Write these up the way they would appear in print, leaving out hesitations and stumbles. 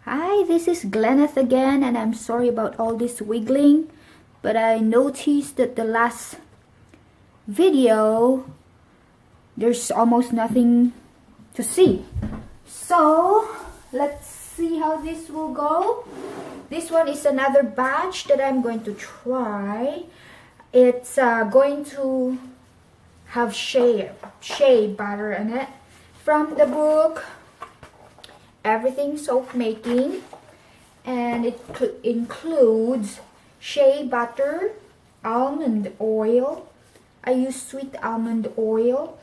Hi, this is Gleneth again, and I'm sorry about all this wiggling, but I noticed that the last video there's almost nothing to see. So let's see how this will go. This one is another batch that I'm going to try. It's going to have shea butter in it from the book Everything Soap Making, and it includes shea butter, almond oil. I use sweet almond oil,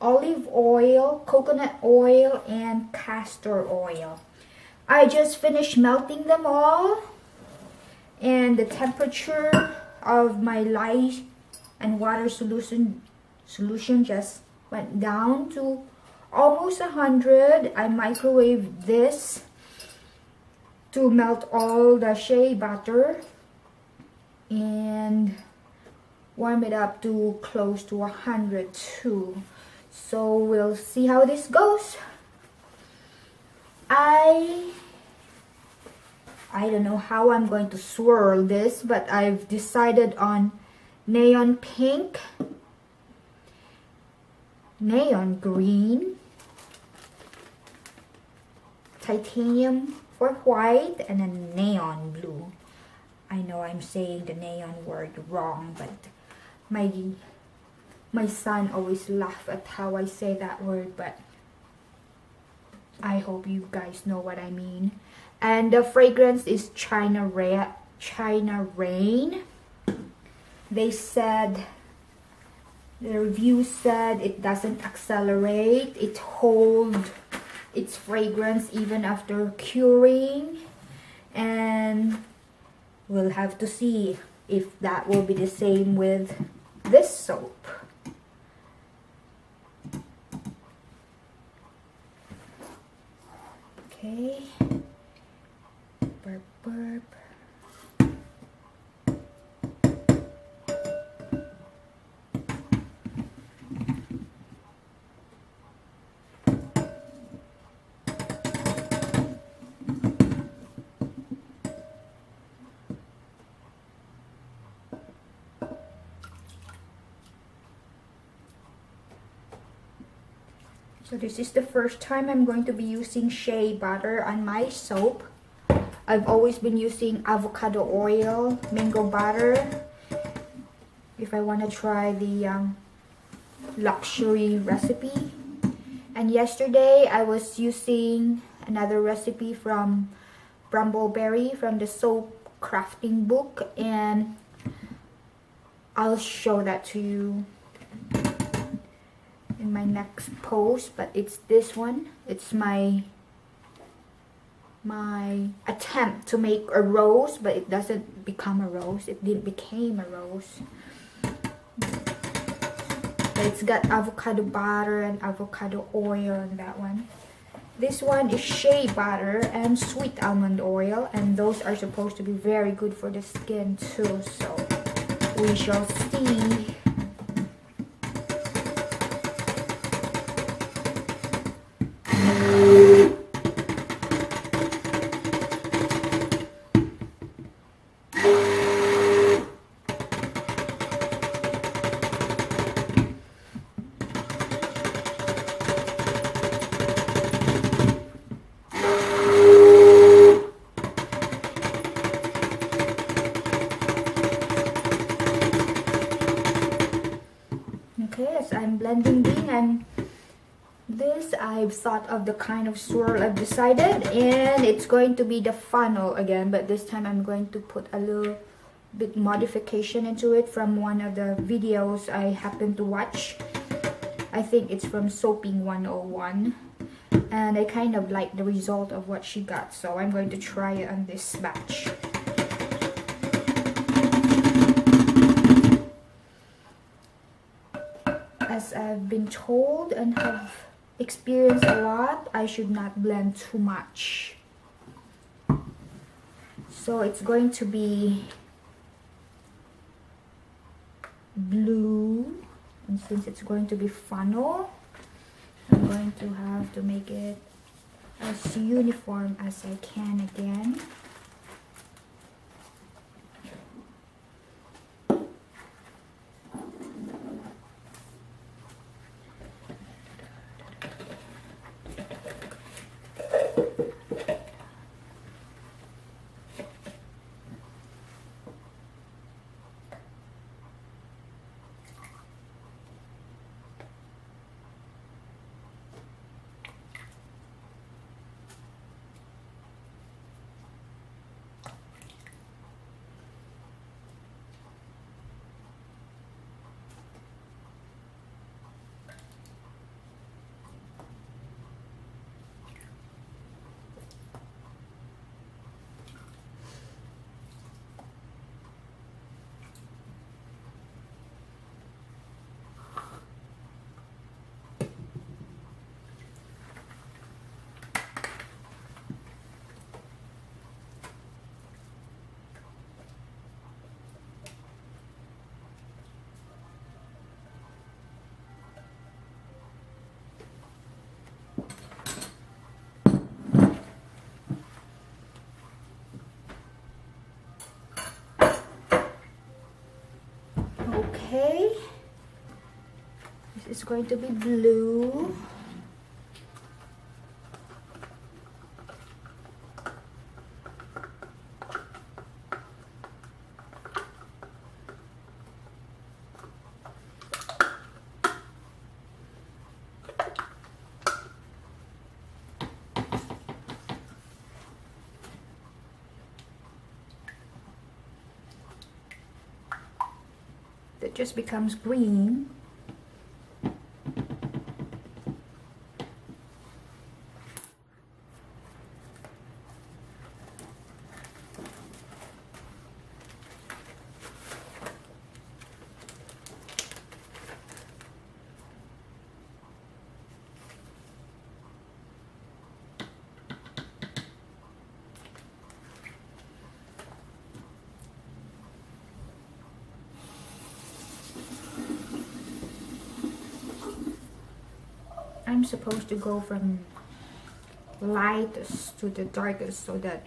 olive oil, coconut oil, and castor oil. I just finished melting them all, and the temperature of my lye and water solution just went down to almost 100. I microwaved this to melt all the shea butter and warm it up to close to 100 too. So we'll see how this goes. I don't know how I'm going to swirl this, but I've decided on neon pink, neon green, titanium for white, and a neon blue. I know I'm saying the neon word wrong, but my son always laughs at how I say that word, but I hope you guys know what I mean. And the fragrance is China Rain. They said, the review said it doesn't accelerate, it holds its fragrance even after curing, and we'll have to see if that will be the same with this soap. Okay. Burp, burp. So this is the first time I'm going to be using shea butter on my soap. I've always been using avocado oil, mango butter, if I want to try the luxury recipe. And yesterday I was using another recipe from Brambleberry from the soap crafting book, and I'll show that to you in my next post. But it's this one. It's my attempt to make a rose, but it doesn't become a rose. It didn't become a rose. But it's got avocado butter and avocado oil in that one. This one is shea butter and sweet almond oil, and those are supposed to be very good for the skin too, so we shall see. Okay, as I'm blending this, I've thought of the kind of swirl I've decided, and it's going to be the funnel again, but this time I'm going to put a little bit modification into it from one of the videos I happened to watch. I think it's from Soaping 101, and I kind of like the result of what she got, so I'm going to try it on this batch. As I've been told and have experienced a lot, I should not blend too much. So it's going to be blue, And since it's going to be funnel, I'm going to have to make it as uniform as I can again. Okay, this is going to be blue. That just becomes green. I'm supposed to go from lightest to the darkest so that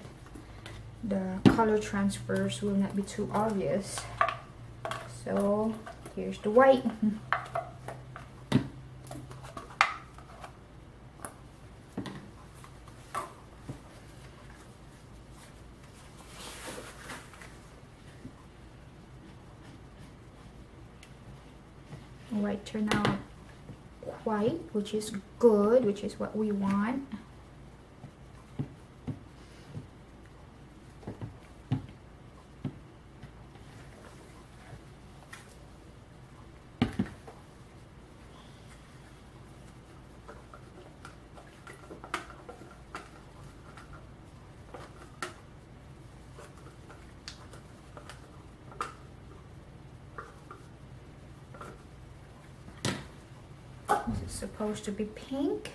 the color transfers will not be too obvious. So here's the white. White turned out white, which is good, which is what we want. This is supposed to be pink.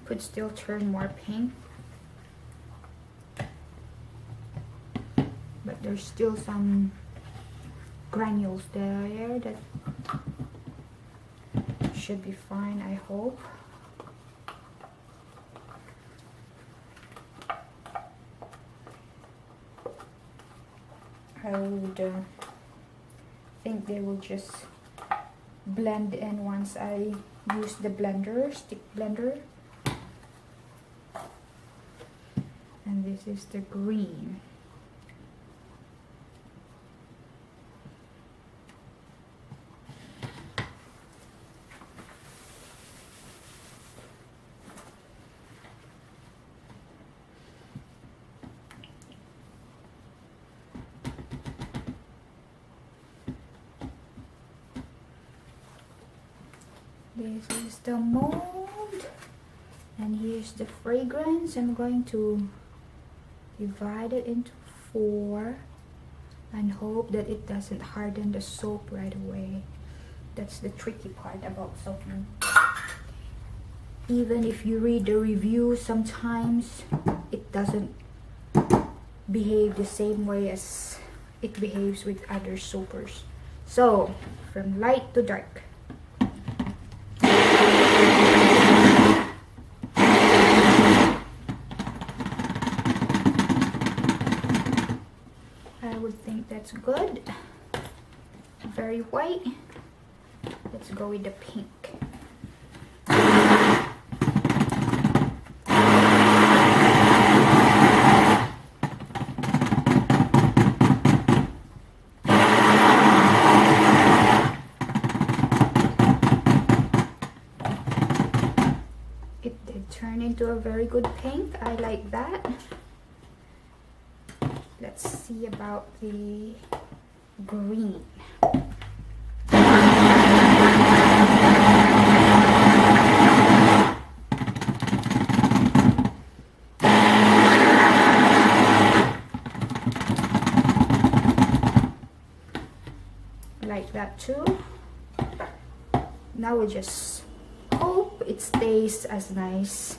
Could still turn more pink, but there's still some granules there that should be fine, I hope. I would think they will just blend in once I use the blender, stick blender. And this is the green. This is the mold, and here's the fragrance. I'm going to divide it into 4 and hope that it doesn't harden the soap right away. That's the tricky part about soaping. Even if you read the review, sometimes it doesn't behave the same way as it behaves with other soapers. So from light to dark. I would think that's good. Very white. Let's go with the pink. It did turn into a very good pink. I like that. Let's see about the green. Like that too. Now we just hope it stays as nice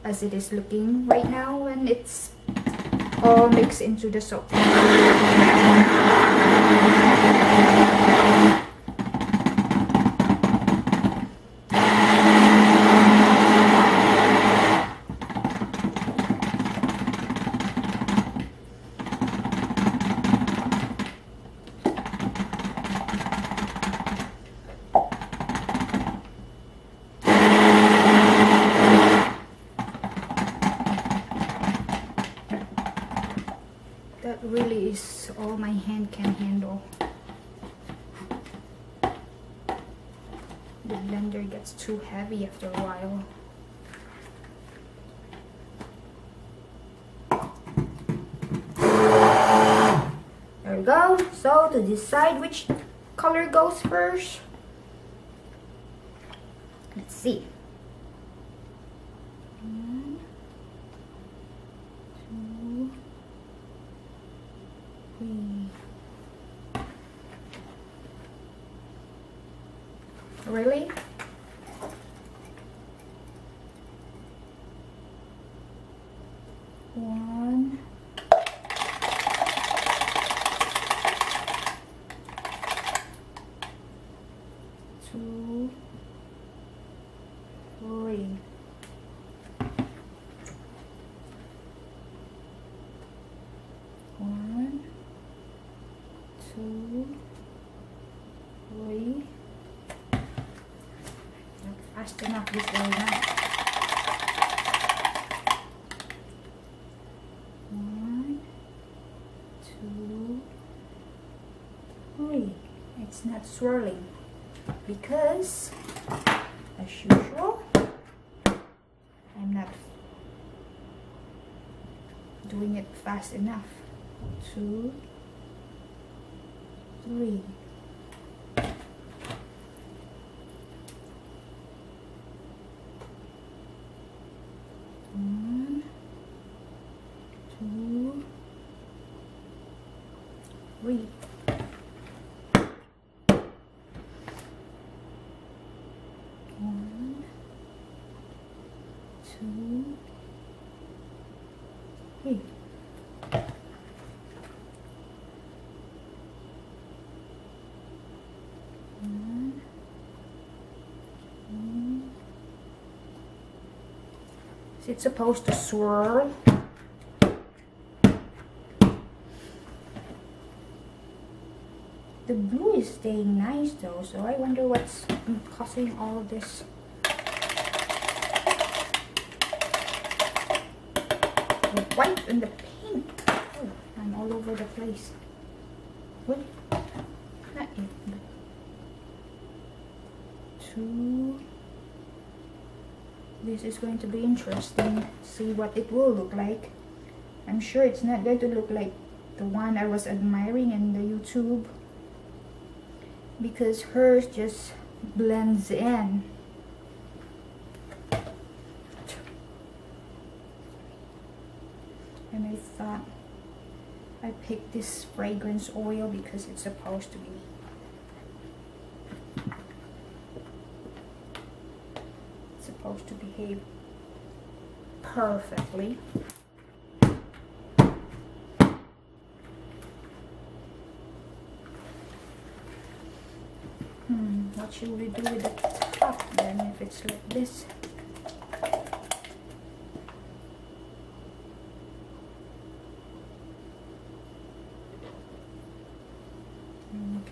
as it is looking right now when it's all mixed into the soap. That really is all my hand can handle. The blender gets too heavy after a while. There we go. So to decide which color goes first, let's see. 1, 2, 3. Really? One. Two. 3. One. 2, 3. Not fast enough this way now. 1, 2, 3. It's not swirling because, as usual, I'm not doing it fast enough. 2, 3. One, 2, 3. One, 2, 3. Is it supposed to swirl? The blue is staying nice though, so I wonder what's causing all of this. The white and the pink. Oh, I'm all over the place. Wait, not yet. 2. This is going to be interesting. See what it will look like. I'm sure it's not going to look like the one I was admiring in the YouTube, because hers just blends in. And I thought I picked this fragrance oil because it's supposed to be behave perfectly. What should we do with the top then if it's like this?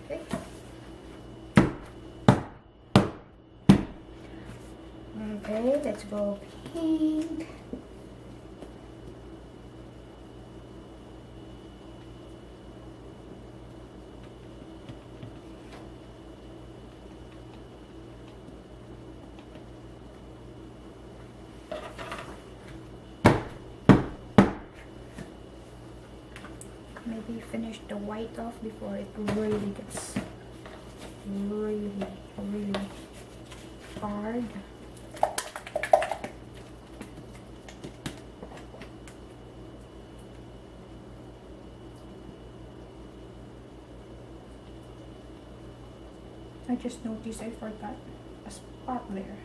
Okay. Okay, let's go pink. Maybe finish the white off before it really gets really hard. I just noticed I forgot a spot there.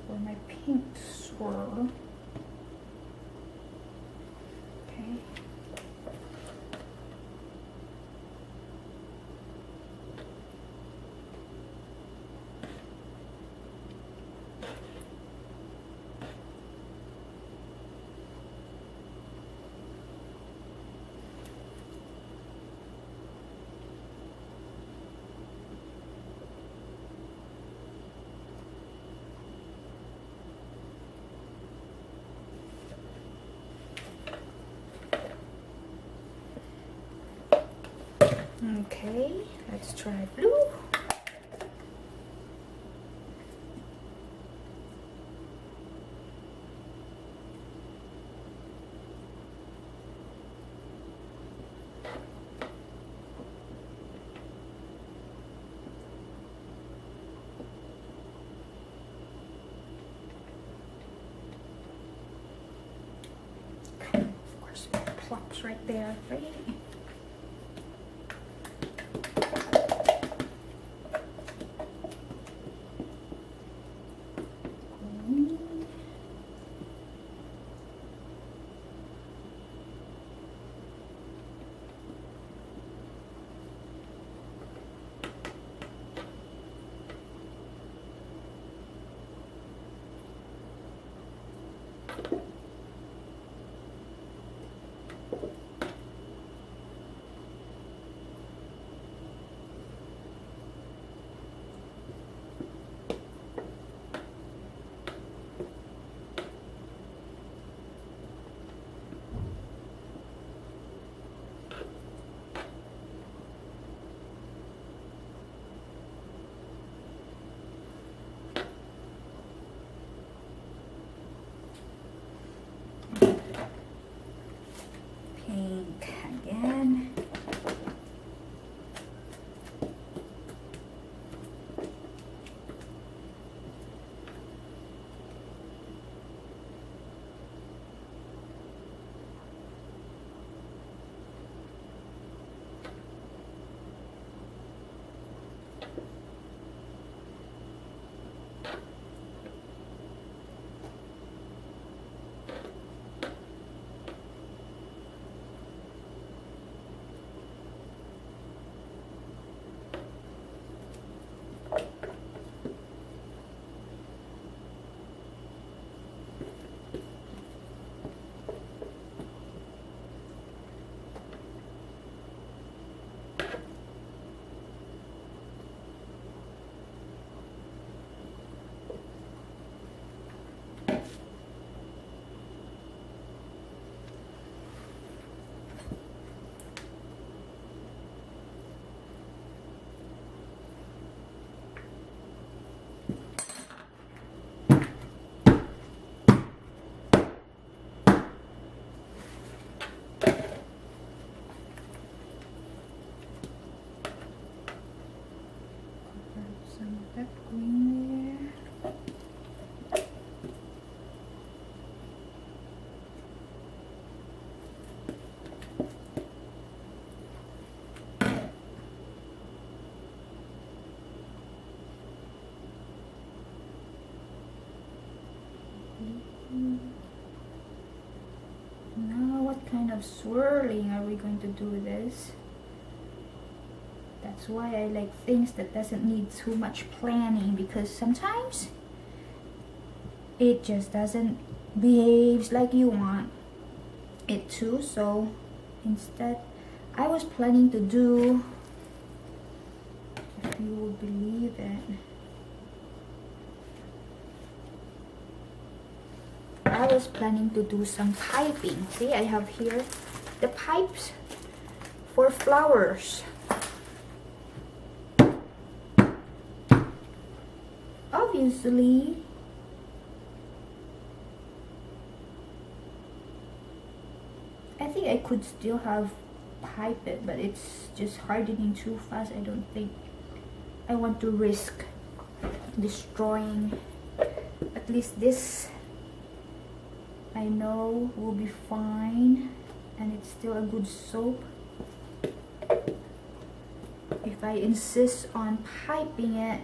For my pink swirl. Okay. Okay, let's try blue. Of course, it plops right there, right? Pink again. That green there. Now what kind of swirling are we going to do this? That's why I like things that doesn't need too much planning, because sometimes it just doesn't behave like you want it to. So instead, I was planning to do, if you will believe it, I was planning to do some piping. See, I have here the pipes for flowers. Obviously, I think I could still have pipe it, but it's just hardening too fast. I don't think I want to risk destroying. At least this I know will be fine, and it's still a good soap. If I insist on piping it,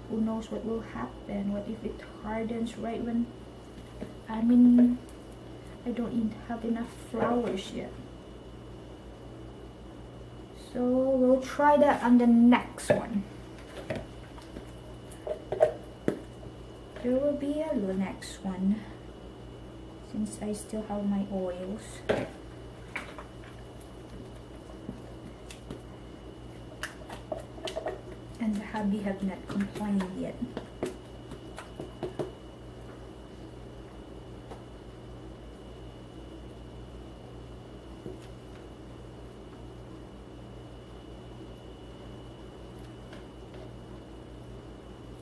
who knows what will happen? What if it hardens right when I don't even have enough flowers yet. So we'll try that on the next one. There will be a next one, since I still have my oils. And the hubby have not complained yet.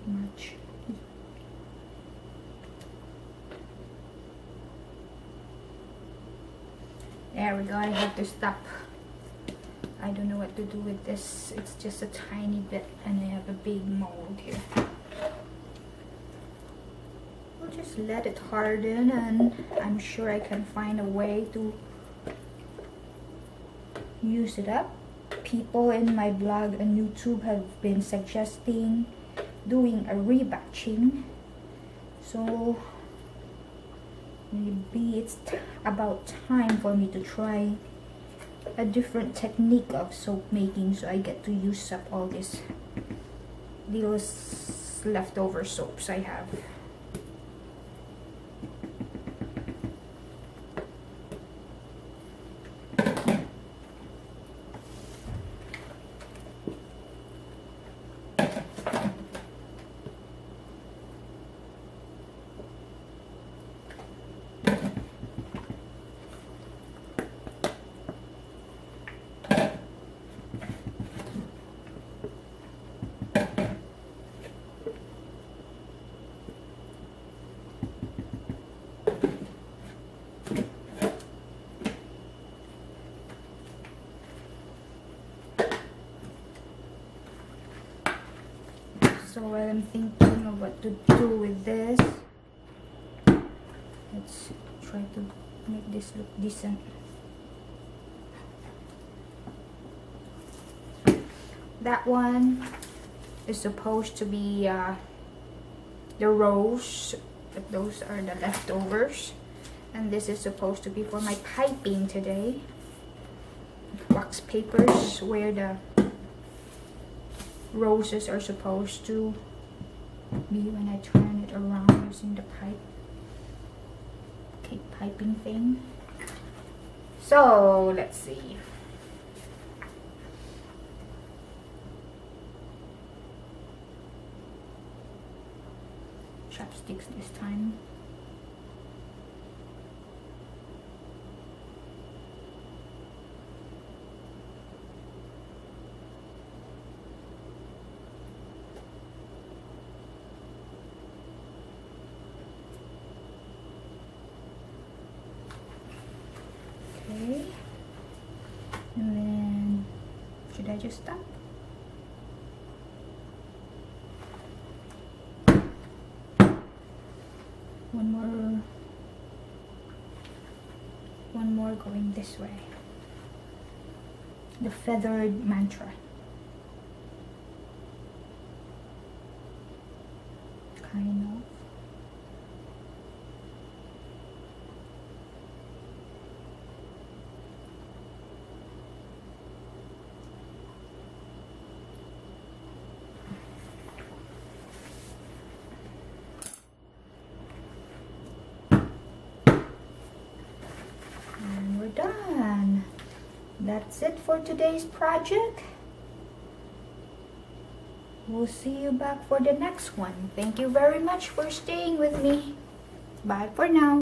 Much. There we go. I have to stop. I don't know what to do with this. It's just a tiny bit, and I have a big mold here. We'll just let it harden, and I'm sure I can find a way to use it up. People in my blog and YouTube have been suggesting doing a rebatching, so maybe it's about time for me to try a different technique of soap making, so I get to use up all these little leftover soaps I have. So while I'm thinking of what to do with this, let's try to make this look decent. That one is supposed to be the rose, but those are the leftovers. And this is supposed to be for my piping today. Wax papers where the roses are supposed to be when I turn it around using the pipe, cake piping thing. So let's see. Chopsticks this time. Okay, and then should I just stop? One more going this way. The feathered mantra. Kind of. That's it for today's project. We'll see you back for the next one. Thank you very much for staying with me. Bye for now.